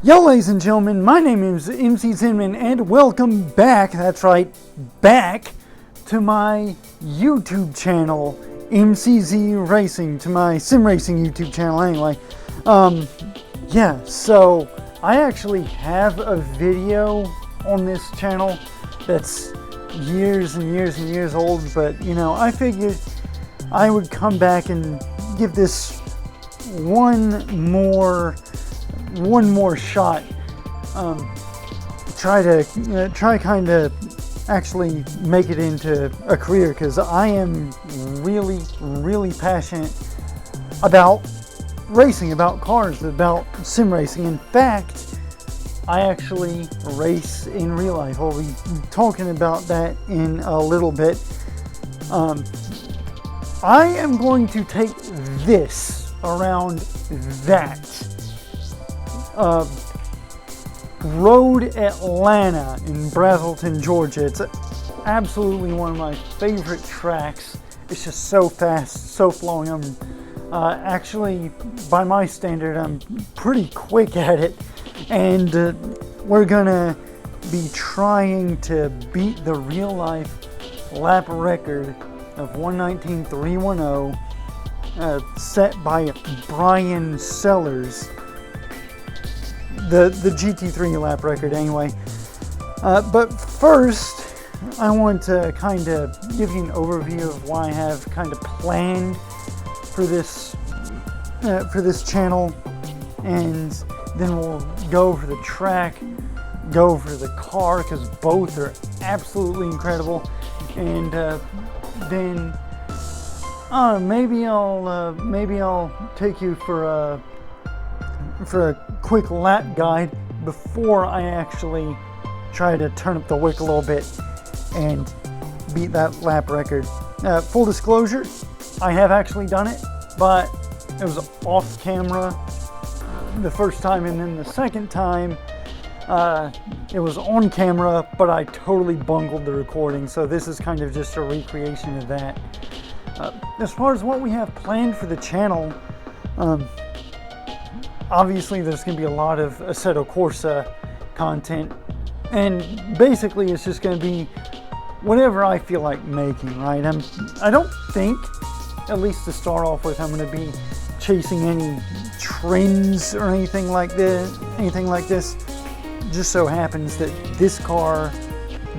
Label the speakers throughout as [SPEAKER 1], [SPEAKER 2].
[SPEAKER 1] Yo, ladies and gentlemen, my name is MC Zinman, and welcome back, that's right, back to my YouTube channel, MCZ Racing, to my sim racing YouTube channel anyway. Yeah, so I actually have a video on this channel that's years and years and years old, but you know, I figured I would come back and give this one more shot. Try kind of actually make it into a career, because I am really passionate about racing, about cars, about sim racing. In fact, I actually race in real life. We'll be talking about that in a little bit. I am going to take this around that Road Atlanta in Brazelton, Georgia. It's absolutely one of my favorite tracks. It's just so fast, so flowing. I'm actually, by my standard, I'm pretty quick at it, and we're gonna be trying to beat the real life lap record of 1:19.310 set by Brian Sellers. The GT3 lap record anyway. But first, I want to kind of give you an overview of why I have kind of planned for this channel, and then we'll go over the track, go over the car, because both are absolutely incredible, and then maybe I'll take you for a quick lap guide before I actually try to turn up the wick a little bit and beat that lap record. Full disclosure, I have actually done it, but it was off camera the first time, and then the second time it was on camera, but I totally bungled the recording, so this is kind of just a recreation of that. As far as what we have planned for the channel, obviously there's going to be a lot of Assetto Corsa content, and basically it's just going to be whatever I feel like making, right? I don't think, at least to start off with, I'm going to be chasing any trends or anything like this. Just so happens that this car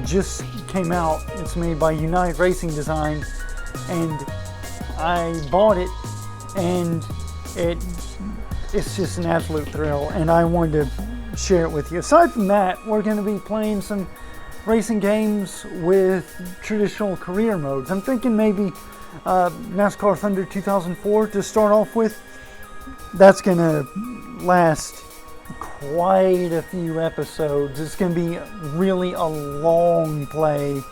[SPEAKER 1] just came out. It's made by United Racing Design, and I bought it, and it's just an absolute thrill, and I wanted to share it with you. Aside from that, we're going to be playing some racing games with traditional career modes. I'm thinking maybe NASCAR Thunder 2004 to start off with. That's going to last quite a few episodes. It's going to be really a long play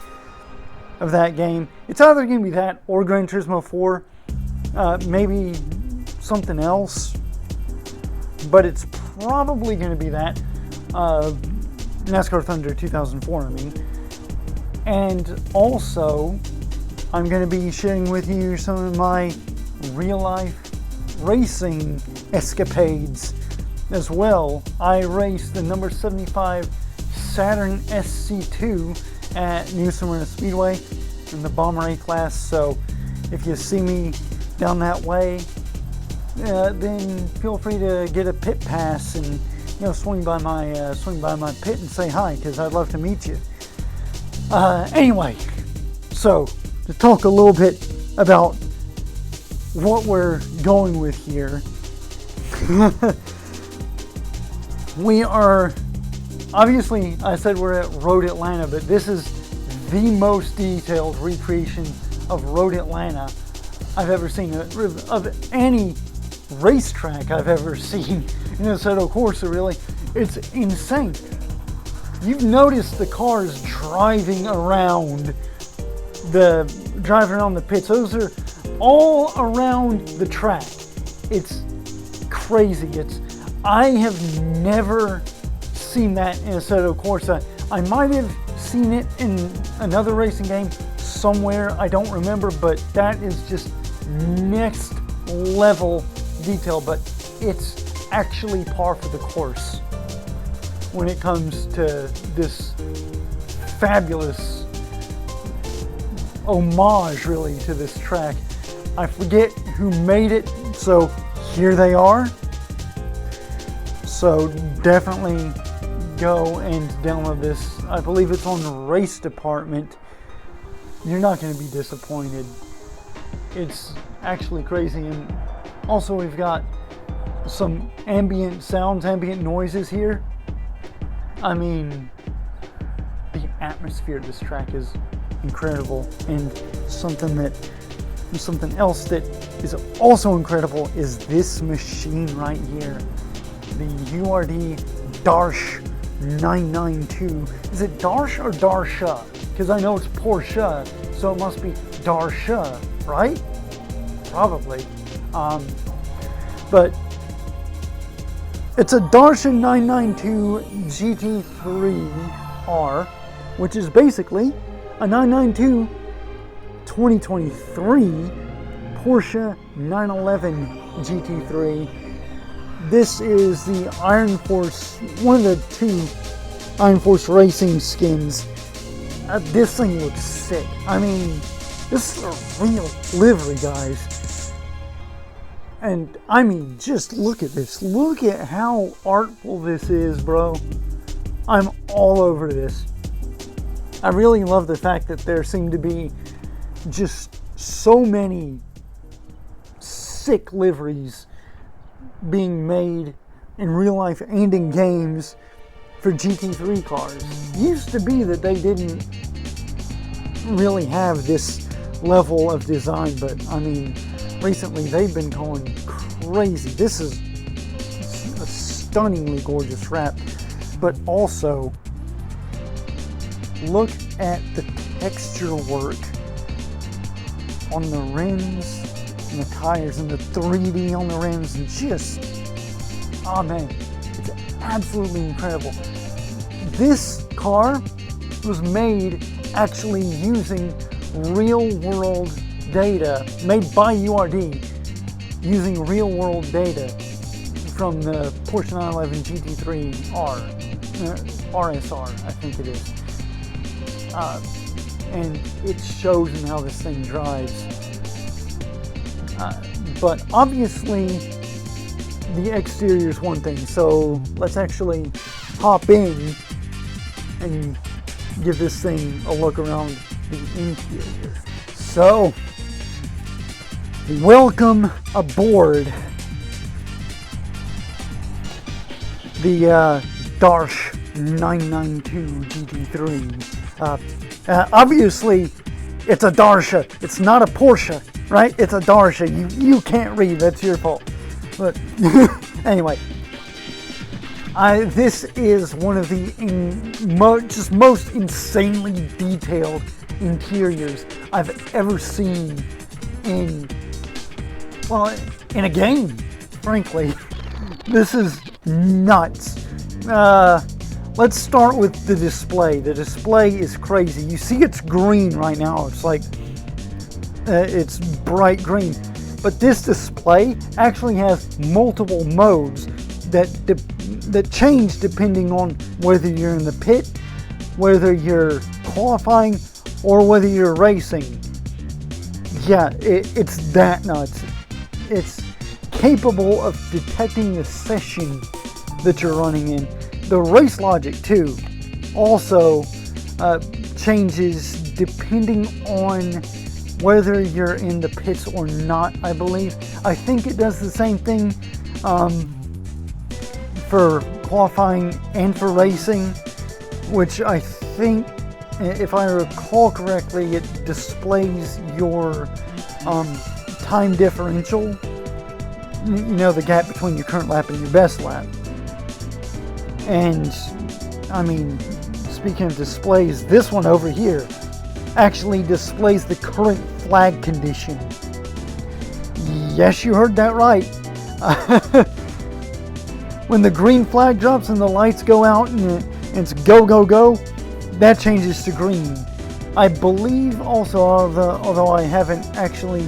[SPEAKER 1] of that game. It's either going to be that or Gran Turismo 4, maybe something else, but it's probably going to be that NASCAR Thunder 2004, I mean. And also, I'm going to be sharing with you some of my real life racing escapades as well. I raced the number 75 Saturn SC2 at New Smyrna Speedway in the Bomber A class, so if you see me down that way, then feel free to get a pit pass and, you know, swing by my pit and say hi, because I'd love to meet you. Anyway, so to talk a little bit about what we're going with here. We are, obviously, I said we're at Road Atlanta, but this is the most detailed recreation of Road Atlanta I've ever seen, of any racetrack I've ever seen in Assetto Corsa, really. It's insane. You've noticed the cars driving around the pits. Those are all around the track. It's crazy. I have never seen that in Assetto Corsa. I might have seen it in another racing game somewhere, I don't remember, but that is just next level detail, but it's actually par for the course. when it comes to this fabulous homage, really, to this track. I forget who made it, so here they are. So definitely go and download this. I believe it's on the Race Department. You're not going to be disappointed. It's actually crazy. And also we've got some ambient sounds, ambient noises here. I mean, the atmosphere of this track is incredible. And something else that is also incredible is this machine right here. The URD Darche 992. Is it Darche or Darche? Because I know it's Porsche, so it must be Darche, right? Probably. But it's a Darche 992 GT3R, which is basically a 992 2023 Porsche 911 GT3. This is the IronForce, one of the two IronForce racing skins. This thing looks sick. I mean, this is a real livery, guys. And I mean, just look at this. Look at how artful this is, bro. I'm all over this. I really love the fact that there seem to be just so many sick liveries being made in real life and in games for GT3 cars. It used to be that they didn't really have this level of design, but I mean, recently they've been going crazy. This is a stunningly gorgeous wrap, but also look at the texture work on the rims and the tires and the 3D on the rims, and just, oh man, it's absolutely incredible. This car was made actually using real world data, made by URD, using real world data from the Porsche 911 GT3R, RSR, I think it is. And it shows in how this thing drives. But obviously the exterior is one thing, so let's actually hop in and give this thing a look around the interior. So, welcome aboard the Darche 992 GT3. Obviously, it's a Darche. It's not a Porsche, right? It's a Darche. You can't read. That's your fault. But anyway, this is one of the just most insanely detailed interiors I've ever seen in a game, frankly. This is nuts. Let's start with the display. The display is crazy. You see it's green right now. It's like, it's bright green. But this display actually has multiple modes that change depending on whether you're in the pit, whether you're qualifying, or whether you're racing. Yeah, it's that nuts. It's capable of detecting the session that you're running in. The race logic too also changes depending on whether you're in the pits or not, I believe. I think it does the same thing for qualifying and for racing, which I think, if I recall correctly, it displays your time differential, you know, the gap between your current lap and your best lap. And I mean, speaking of displays, this one over here actually displays the current flag condition. Yes, you heard that right. When the green flag drops and the lights go out and it's go, go, go, that changes to green. I believe also, although I haven't actually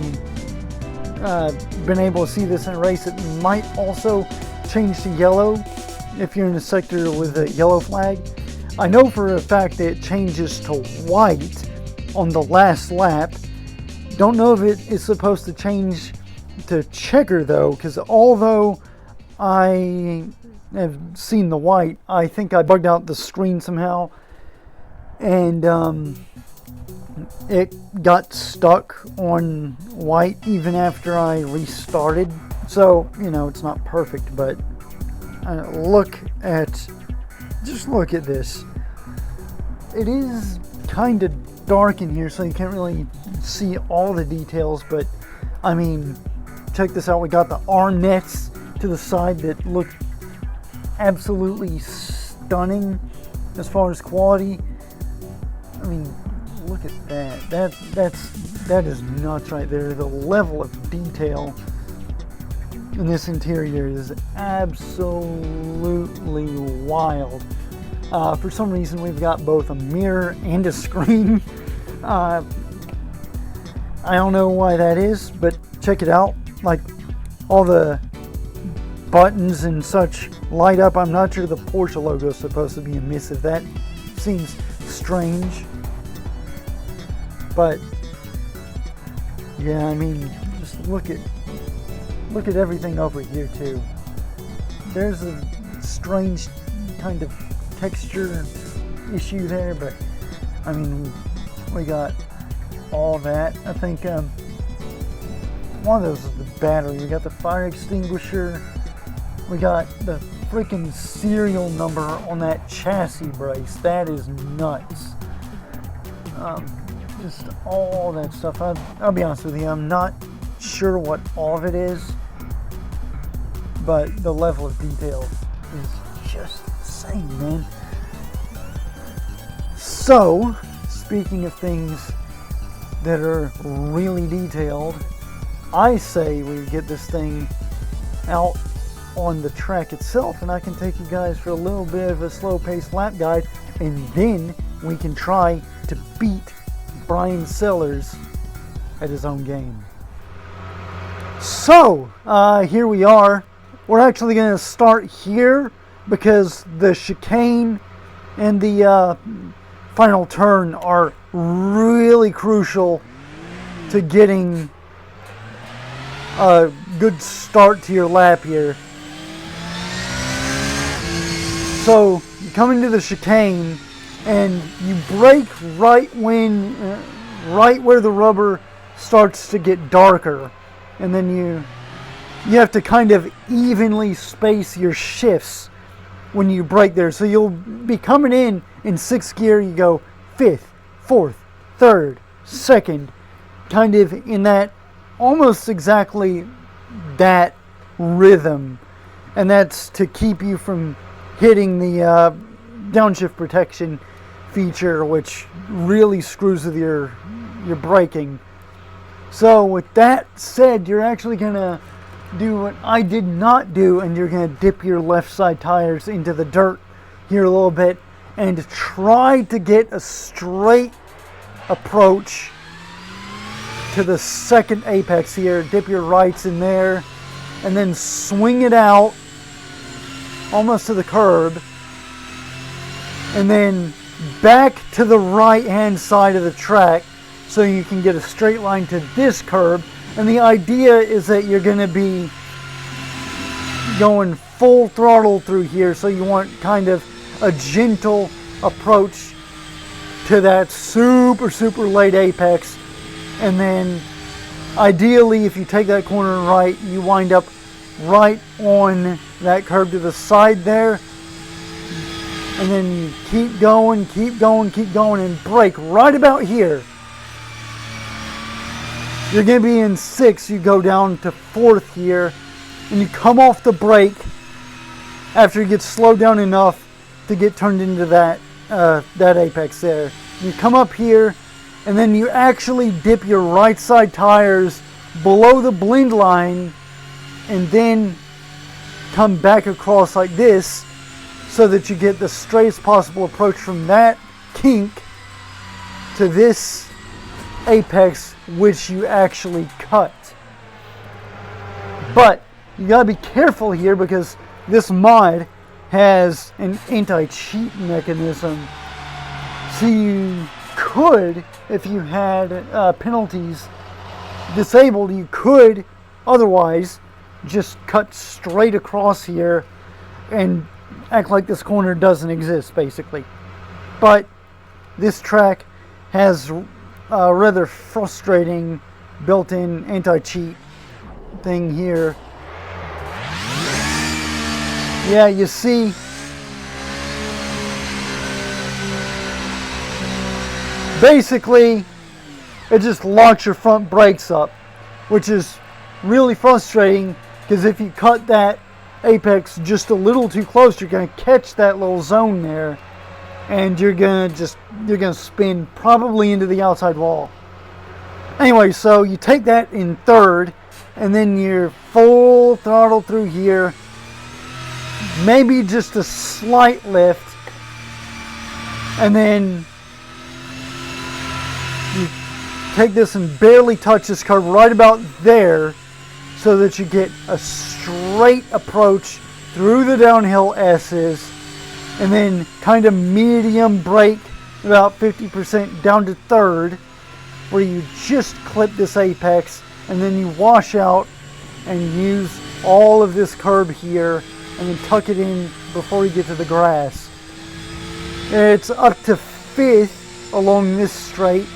[SPEAKER 1] been able to see this in a race, it might also change to yellow if you're in a sector with a yellow flag. I know for a fact that it changes to white on the last lap. Don't know if it is supposed to change to checker though, because although I have seen the white, I think I bugged out the screen somehow, and it got stuck on white even after I restarted. So, you know, it's not perfect, but just look at this. It is kind of dark in here, so you can't really see all the details, but I mean, check this out. We got the R-nets to the side that look absolutely stunning as far as quality. I mean, look at that. That is nuts right there. The level of detail in this interior is absolutely wild. For some reason, we've got both a mirror and a screen. I don't know why that is, but check it out. Like, all the buttons and such light up. I'm not sure the Porsche logo is supposed to be emissive. That seems strange. But yeah, I mean, just look at everything over here too. There's a strange kind of texture issue there, but I mean, we got all that. I think one of those is the battery. We got the fire extinguisher. We got the freaking serial number on that chassis brace. That is nuts. Just all that stuff. I'll be honest with you, I'm not sure what all of it is, but the level of detail is just insane, man. So, speaking of things that are really detailed, I say we get this thing out on the track itself, and I can take you guys for a little bit of a slow-paced lap guide, and then we can try to beat Brian Sellers at his own game. So, here we are. We're actually going to start here because the chicane and the final turn are really crucial to getting a good start to your lap here. So, you come into the chicane and you brake right where the rubber starts to get darker, and then you have to kind of evenly space your shifts when you brake there. So you'll be coming in sixth gear, you go fifth, fourth, third, second, kind of in that almost exactly that rhythm, and that's to keep you from hitting the downshift protection feature, which really screws with your braking. So with that said, you're actually gonna do what I did not do, and you're gonna dip your left side tires into the dirt here a little bit and try to get a straight approach to the second apex here. Dip your rights in there and then swing it out almost to the curb, and then back to the right hand side of the track so you can get a straight line to this curb. And the idea is that you're going to be going full throttle through here, so you want kind of a gentle approach to that super late apex. And then ideally, if you take that corner right, you wind up right on that curb to the side there, and then you keep going, and brake right about here. You're going to be in sixth. You go down to fourth here, and you come off the brake after you get slowed down enough to get turned into that apex there. You come up here, and then you actually dip your right side tires below the blend line, and then come back across like this so that you get the straightest possible approach from that kink to this apex, which you actually cut. But you gotta be careful here because this mod has an anti-cheat mechanism. So you could, if you had penalties disabled, you could otherwise just cut straight across here and act like this corner doesn't exist, basically. But this track has a rather frustrating built-in anti-cheat thing here. Yeah, you see, basically it just locks your front brakes up, which is really frustrating, because if you cut that apex just a little too close, you're going to catch that little zone there, and you're going to spin probably into the outside wall. Anyway, so you take that in third, and then you're full throttle through here, maybe just a slight lift, and then you take this and barely touch this curve right about there, so that you get a straight approach through the downhill S's, and then kind of medium brake about 50% down to third, where you just clip this apex, and then you wash out and use all of this curb here, and then tuck it in before you get to the grass. It's up to fifth along this straight,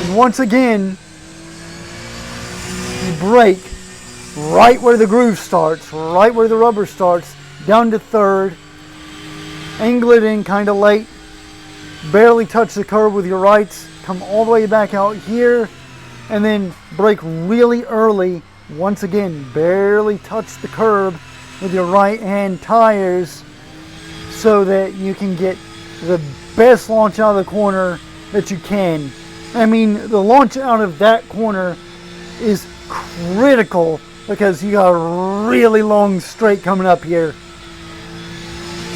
[SPEAKER 1] and once again you brake right where the groove starts, right where the rubber starts, down to third, angle it in kind of late, barely touch the curb with your rights, come all the way back out here, and then brake really early, once again barely touch the curb with your right hand tires, so that you can get the best launch out of the corner that you can. I mean, the launch out of that corner is critical, because you got a really long straight coming up here.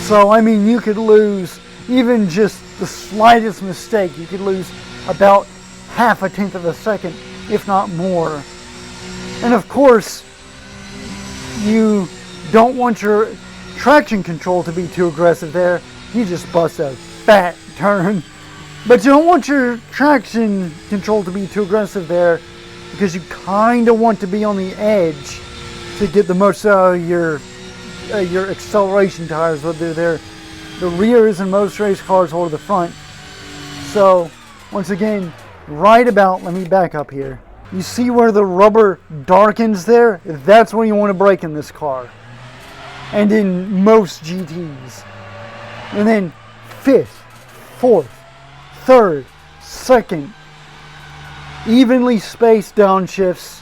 [SPEAKER 1] So I mean, you could lose even just the slightest mistake. You could lose about half a tenth of a second, if not more. And of course, you don't want your traction control to be too aggressive there. You just bust a fat turn. But you don't want your traction control to be too aggressive there, because you kind of want to be on the edge to get the most out of your acceleration tires, whether they're the rears in most race cars or the front. So once again, right about, let me back up here. You see where the rubber darkens there? That's when you want to brake in this car, and in most GTs. And then fifth, fourth, third, second, evenly spaced downshifts.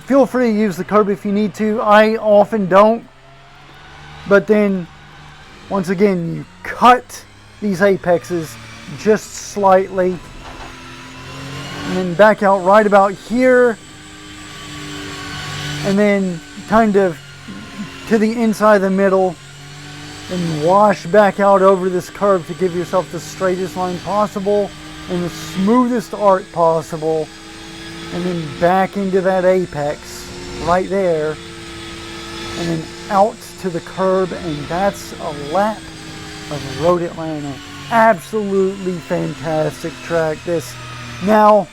[SPEAKER 1] Feel free to use the curb if you need to. I often don't. But then, once again, you cut these apexes just slightly, and then back out right about here, and then kind of to the inside of the middle, and wash back out over this curve to give yourself the straightest line possible and the smoothest arc possible, and then back into that apex right there, and then out to the curb, and that's a lap of Road Atlanta. Absolutely fantastic track this. Now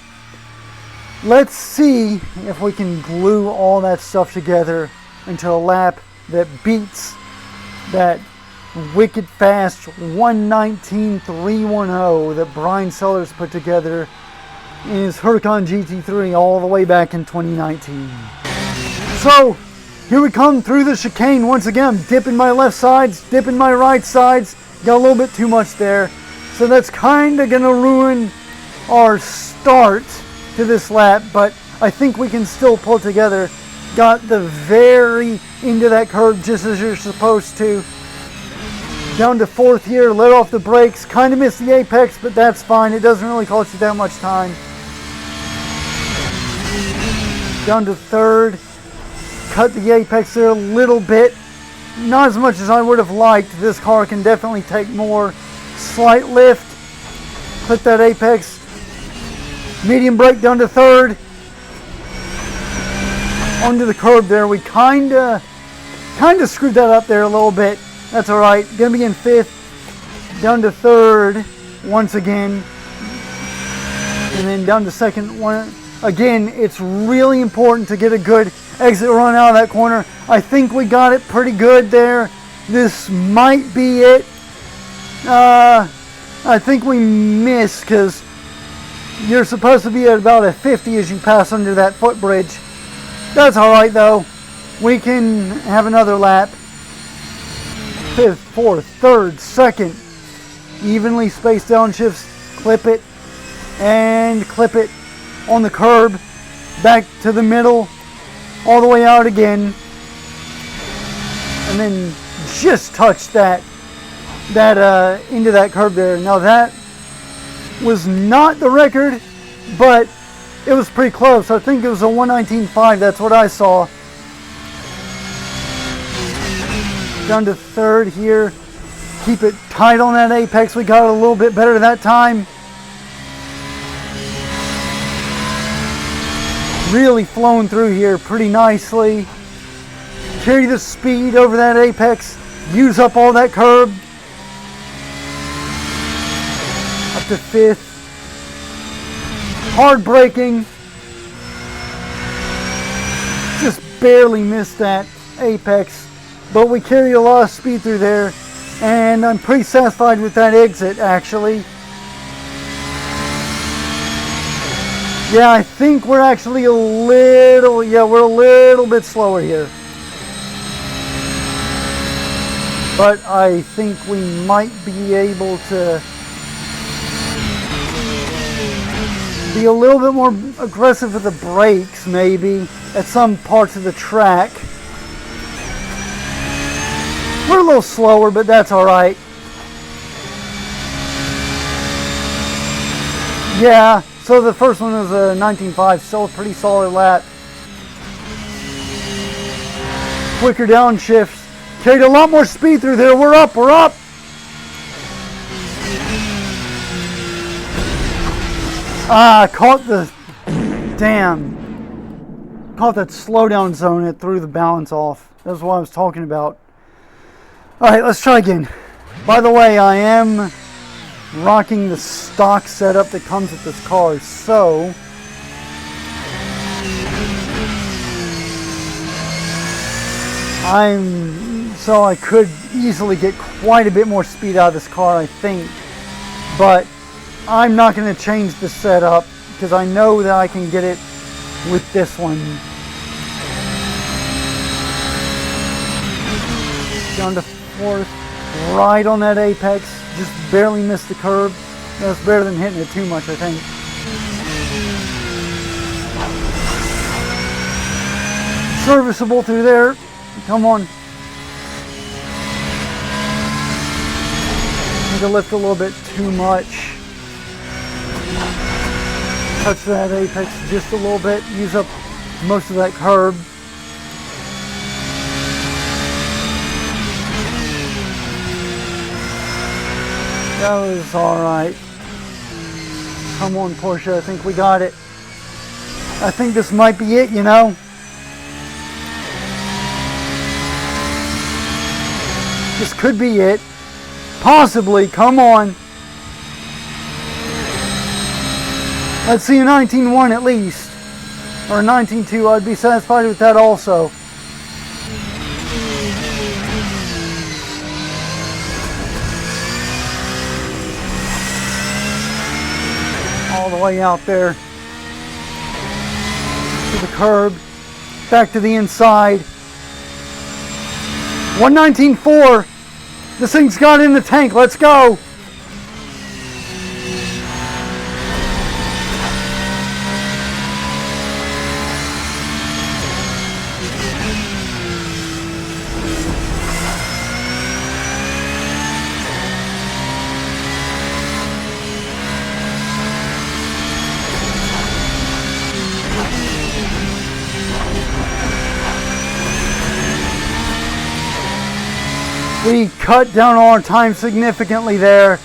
[SPEAKER 1] let's see if we can glue all that stuff together into a lap that beats that wicked fast 1:19.310 that Brian Sellers put together in his Huracan GT3 all the way back in 2019. So here we come through the chicane once again. I'm dipping my left sides, dipping my right sides. Got a little bit too much there, so that's kind of gonna ruin our start to this lap, but I think we can still pull it together. Got the very end of that curve just as you're supposed to. Down to fourth here, let off the brakes, kind of missed the apex, but that's fine. It doesn't really cost you that much time. Down to third, cut the apex there a little bit. Not as much as I would have liked. This car can definitely take more. Slight lift, clip that apex, medium brake down to third. Onto the curb there, we kind of Kind of screwed that up there a little bit. That's all right. Gonna be in 5th, down to 3rd once again, and then down to 2nd one. Again, it's really important to get a good exit run out of that corner. I think we got it pretty good there. This might be it. I think we missed because you're supposed to be at about a 50 as you pass under that footbridge. That's all right though. We can have another lap. 5th, 4th, 3rd, 2nd. Evenly spaced downshifts. Clip it and clip it on the curb. Back to the middle. All the way out again. And then just touch that into that curb there. Now that was not the record, but it was pretty close. I think it was a 119.5. That's what I saw. Down to 3rd here. Keep it tight on that apex. We got it a little bit better that time. Really flowing through here pretty nicely. Carry the speed over that apex. Use up all that curb. Up to 5th. Hard braking. Just barely missed that apex. But we carry a lot of speed through there. And I'm pretty satisfied with that exit actually. Yeah, I think we're actually we're a little bit slower here. But I think we might be able to be a little bit more aggressive with the brakes maybe at some parts of the track. We're a little slower, but that's all right. Yeah, so the first one was a 19.5, still a pretty solid lap. Quicker downshifts. Carried a lot more speed through there. We're up, we're up. Caught that slowdown zone. It threw the balance off. That's what I was talking about. All right, let's try again. By the way, I am rocking the stock setup that comes with this car, so I could easily get quite a bit more speed out of this car, I think. But I'm not going to change the setup because I know that I can get it with this one. Down to 4th, right on that apex. Just barely missed the curb. That's better than hitting it too much, I think. Serviceable through there. Come on. Need to lift a little bit too much. Touch that apex just a little bit. Use up most of that curb. That was alright. Come on, Porsche, I think we got it. I think this might be it, you know. This could be it. Possibly, come on. Let's see a 19.1 at least. Or a 19.2, I'd be satisfied with that also. All the way out there to the curb, back to the inside. 119.4. This thing's got in the tank. Let's go. We cut down our time significantly there.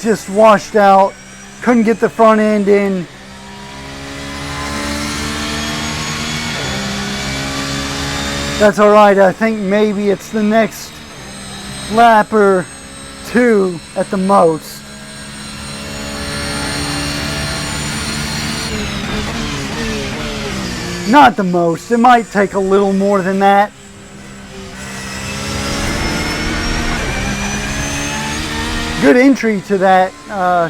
[SPEAKER 1] Just washed out. Couldn't get the front end in. That's all right. I think maybe it's the next lap or two at the most. Not the most. It might take a little more than that. Good entry to that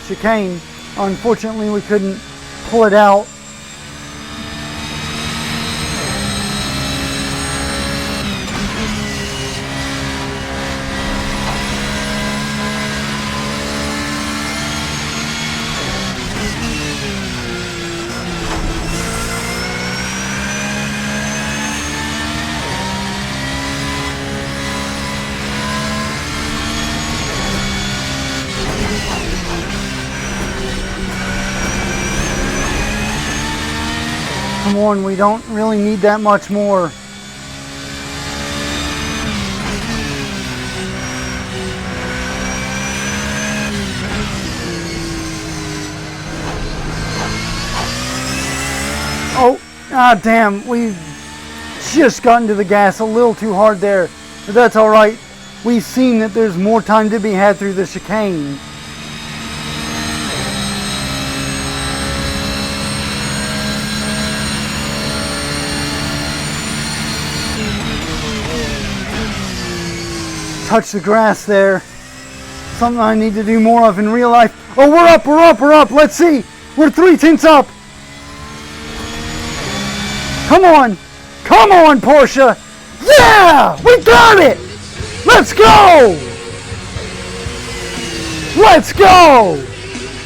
[SPEAKER 1] chicane. Unfortunately, we couldn't pull it out. Come on, we don't really need that much more. Oh, damn, we just got into the gas a little too hard there. But that's all right. We've seen that there's more time to be had through the chicane. Touch the grass there. Something I need to do more of in real life. Oh, we're up, we're up, we're up. Let's see. We're 3/10 up. Come on. Come on, Porsche. Yeah, we got it. Let's go. Let's go.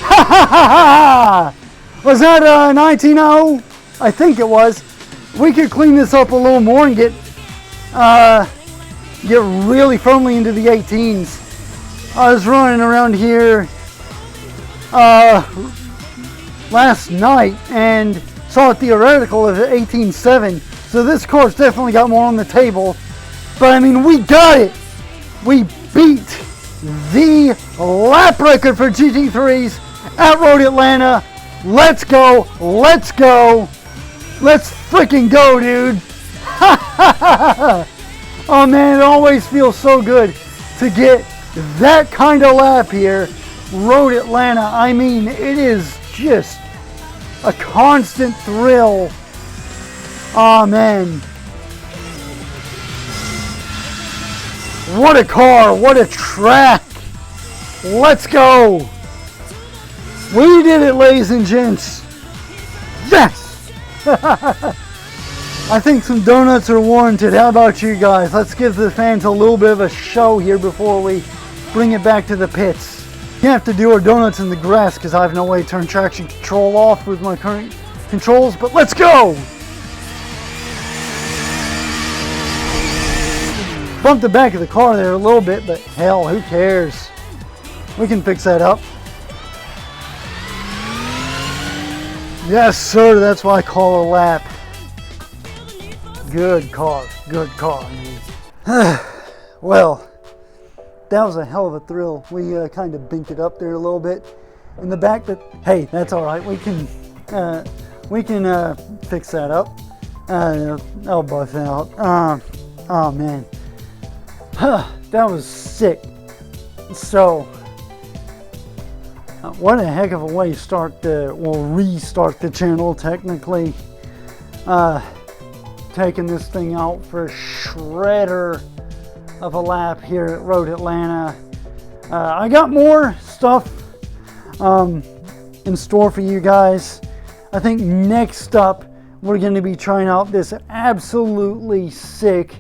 [SPEAKER 1] Ha ha ha ha. Was that 19-0? I think it was. We could clean this up a little more and get really firmly into the 18s. I was running around here last night and saw a theoretical of 18.7, so this car's definitely got more on the table. But I mean, we got it. We beat the lap record for GT3s at Road Atlanta. Let's go. Let's go. Let's freaking go, dude. Oh man, it always feels so good to get that kind of lap here. Road Atlanta, I mean, it is just a constant thrill. Oh man. What a car, what a track. Let's go. We did it, ladies and gents. Yes. I think some donuts are warranted. How about you guys? Let's give the fans a little bit of a show here before we bring it back to the pits. We have to do our donuts in the grass because I have no way to turn traction control off with my current controls, but let's go! Bumped the back of the car there a little bit, but hell, who cares? We can fix that up. Yes, sir, that's what I call a lap. Good car, good car. Well, that was a hell of a thrill. We kind of binked it up there a little bit in the back, but hey, that's all right. We can fix that up. I'll buff out. Oh man, that was sick. So, what a heck of a way to start restart the channel technically. Taking this thing out for a shredder of a lap here at Road Atlanta. I got more stuff in store for you guys. I think next up we're going to be trying out this absolutely sick,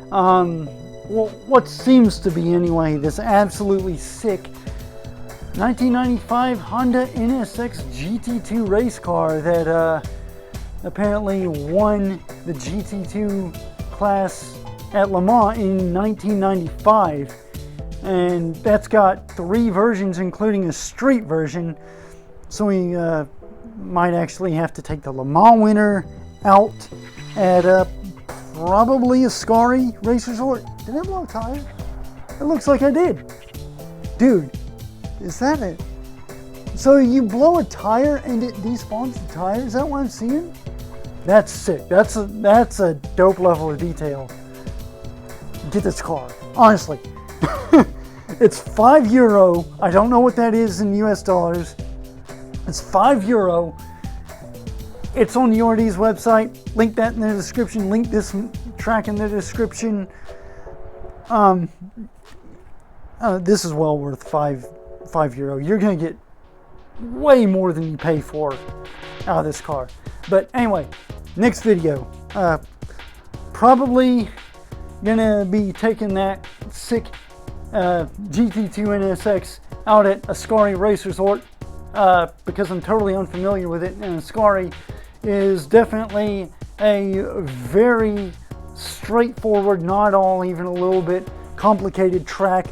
[SPEAKER 1] what seems to be anyway, this absolutely sick 1995 Honda NSX GT2 race car that apparently won the GT2 class at Le Mans in 1995, and that's got 3 versions including a street version, so we might actually have to take the Le Mans winner out at probably Ascari Race Resort. Did I blow a tire? It looks like I did. Dude, Is that it? So you blow a tire and it despawns the tire? Is that what I'm seeing? That's sick. That's a dope level of detail. Get this car. Honestly. It's €5. I don't know what that is in US dollars. It's €5. It's on URD's website. Link that in the description. Link this track in the description. This is well worth €5. You're gonna get way more than you pay for out of this car. But anyway, next video, probably gonna be taking that sick GT2 NSX out at Ascari Race Resort because I'm totally unfamiliar with it, and Ascari is definitely a very straightforward, not all even a little bit complicated track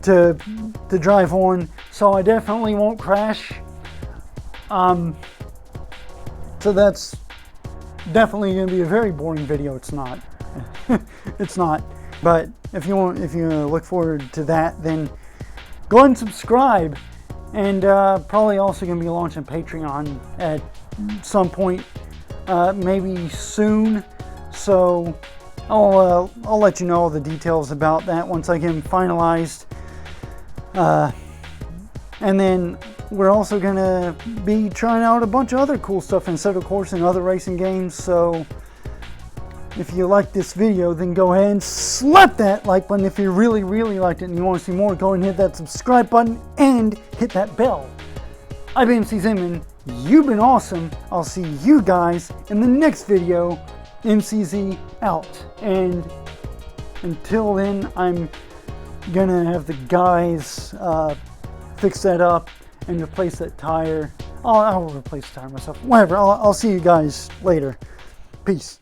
[SPEAKER 1] to drive on, so I definitely won't crash. So that's definitely going to be a very boring video. It's not. It's not. But if you look forward to that, then go ahead and subscribe. And probably also going to be launching Patreon at some point, maybe soon. So I'll let you know all the details about that once I get them finalized. And then we're also going to be trying out a bunch of other cool stuff in Assetto Corsa and other racing games. So if you like this video, then go ahead and slap that like button. If you really, really liked it and you want to see more, go ahead and hit that subscribe button and hit that bell. I've been MC Zinman. You've been awesome. I'll see you guys in the next video. MCZ out. And until then, I'm gonna have the guys fix that up and replace that tire. I'll replace the tire myself. Whatever. I'll see you guys later. Peace.